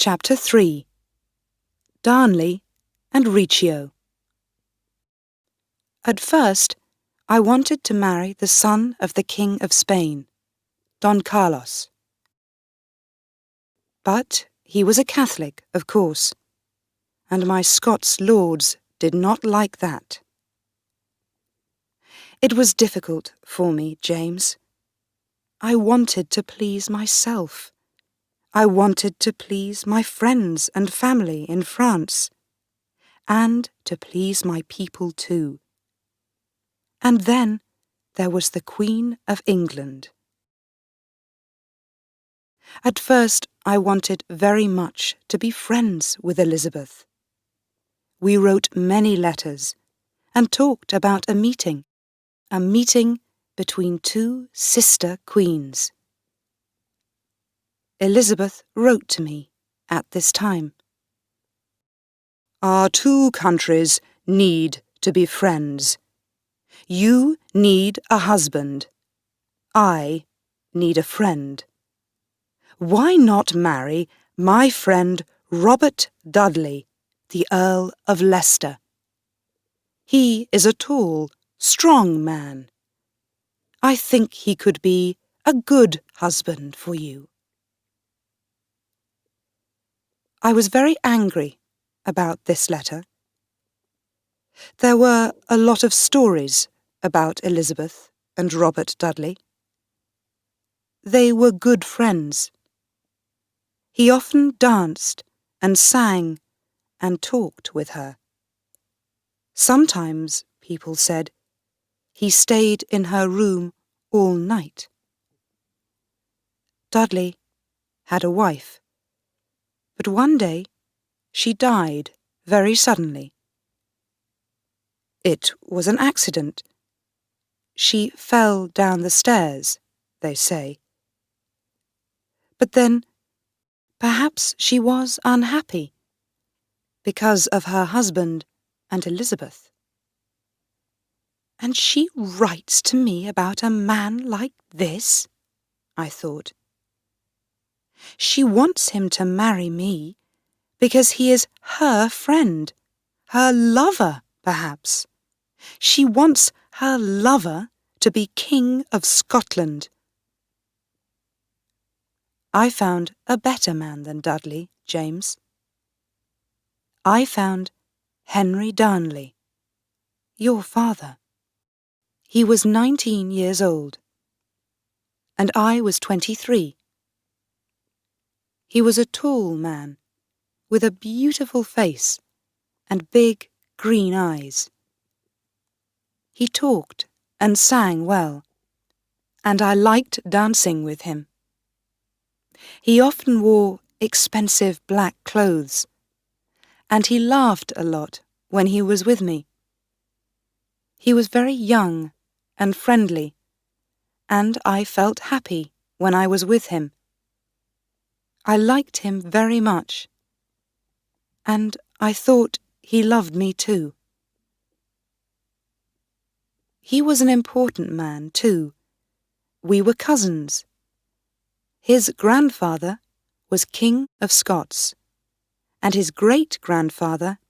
Chapter 3. Darnley and Riccio. At first, I wanted to marry the son of the King of Spain, Don Carlos. But he was a Catholic, of course, and my Scots lords did not like that. It was difficult for me, James. I wanted to please myself. I wanted to please my friends and family in France, and to please my people too. And then there was the Queen of England. At first I wanted very much to be friends with Elizabeth. We wrote many letters and talked about a meeting between two sister queens. Elizabeth wrote to me at this time. Our two countries need to be friends. You need a husband. I need a friend. Why not marry my friend Robert Dudley, the Earl of Leicester? He is a tall, strong man. I think he could be a good husband for you. I was very angry about this letter. There were a lot of stories about Elizabeth and Robert Dudley. They were good friends. He often danced and sang and talked with her. Sometimes, people said, he stayed in her room all night. Dudley had a wife, but one day she died very suddenly. It was an accident. She fell down the stairs, they say. But then, perhaps she was unhappy because of her husband and Elizabeth. And she writes to me about a man like this, I thought. She wants him to marry me because he is her friend, her lover, perhaps. She wants her lover to be King of Scotland. I found a better man than Dudley, James. I found Henry Darnley, your father. He was 19 years old, and I was 23. He was a tall man, with a beautiful face and big green eyes. He talked and sang well, and I liked dancing with him. He often wore expensive black clothes, and he laughed a lot when he was with me. He was very young and friendly, and I felt happy when I was with him. I liked him very much, and I thought he loved me too. He was an important man too. We were cousins. His grandfather was King of Scots, and his great-grandfather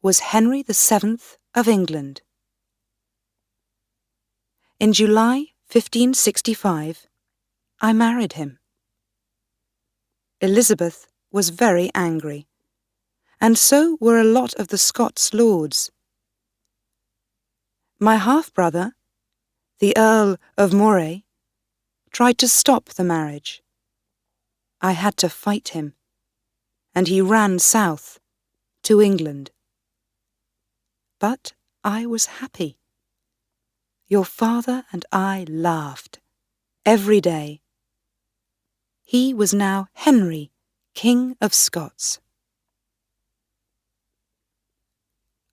was Henry VII of England. In July 1565, I married him. Elizabeth was very angry, and so were a lot of the Scots lords. My half-brother, the Earl of Moray, tried to stop the marriage. I had to fight him, and he ran south to England. But I was happy. Your father and I laughed every day. He was now Henry, King of Scots.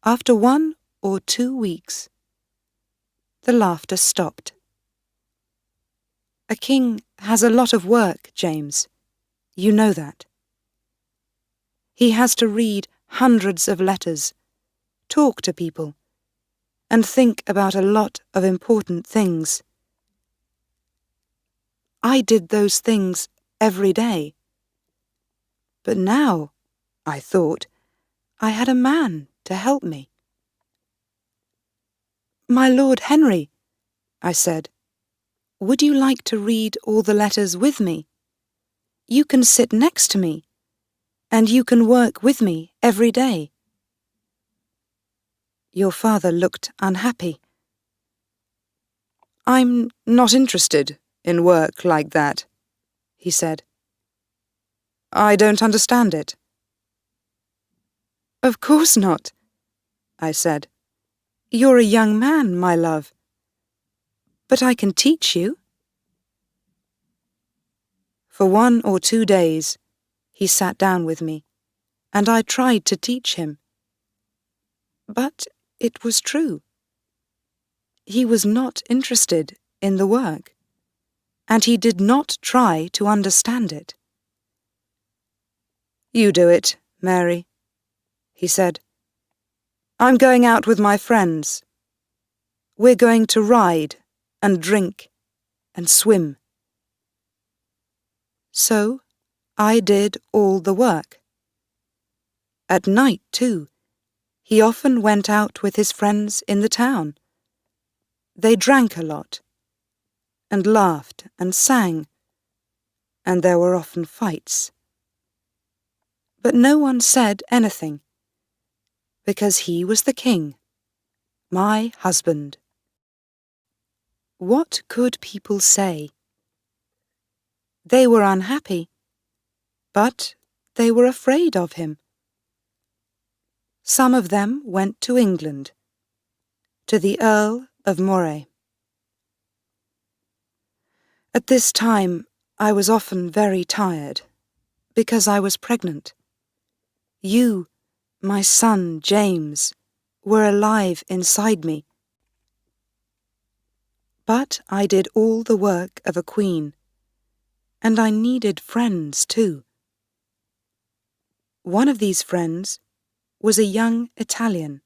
After 1 or 2 weeks, the laughter stopped. A king has a lot of work, James. You know that. He has to read hundreds of letters, talk to people, and think about a lot of important things. I did those things every day. But now, I thought, I had a man to help me. "My Lord Henry," I said, "would you like to read all the letters with me? You can sit next to me, and you can work with me every day." Your father looked unhappy. "I'm not interested in work like that," he said. "I don't understand it." "Of course not," I said. "You're a young man, my love. But I can teach you." For 1 or 2 days, he sat down with me, and I tried to teach him. But it was true. He was not interested in the work, and he did not try to understand it. "You do it, Mary," he said. "I'm going out with my friends. We're going to ride and drink and swim." So I did all the work. At night, too, he often went out with his friends in the town. They drank a lot, and laughed and sang, and there were often fights. But no one said anything, because he was the king, my husband. What could people say? They were unhappy, but they were afraid of him. Some of them went to England, to the Earl of Moray. At this time, I was often very tired, because I was pregnant. You, my son James, were alive inside me. But I did all the work of a queen, and I needed friends too. One of these friends was a young Italian,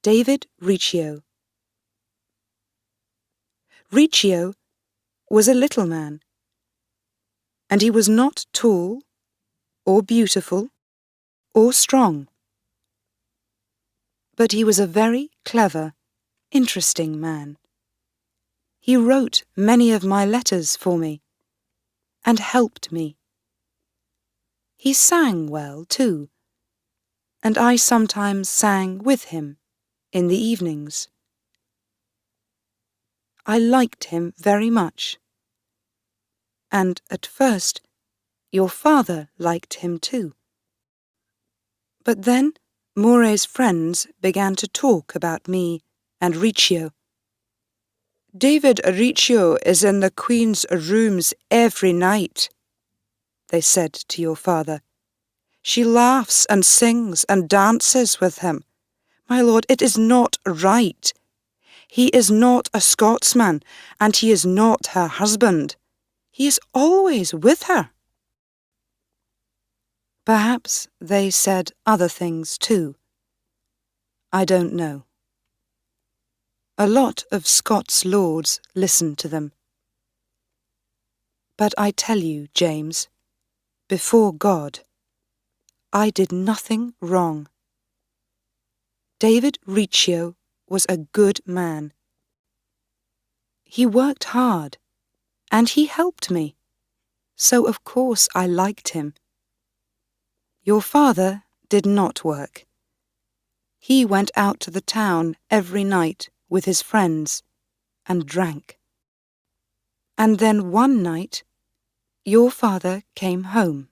David Riccio. Riccio was a little man, and he was not tall or beautiful or strong. But he was a very clever, interesting man. He wrote many of my letters for me and helped me. He sang well, too, and I sometimes sang with him in the evenings. I liked him very much, and at first your father liked him too. But then Moray's friends began to talk about me and Riccio. "David Riccio is in the Queen's rooms every night," they said to your father. "She laughs and sings and dances with him. My lord, it is not right. He is not a Scotsman, and he is not her husband. He is always with her." Perhaps they said other things too. I don't know. A lot of Scots lords listened to them. But I tell you, James, before God, I did nothing wrong. David Riccio was a good man. He worked hard, and he helped me, so of course I liked him. Your father did not work. He went out to the town every night with his friends and drank. And then one night, your father came home.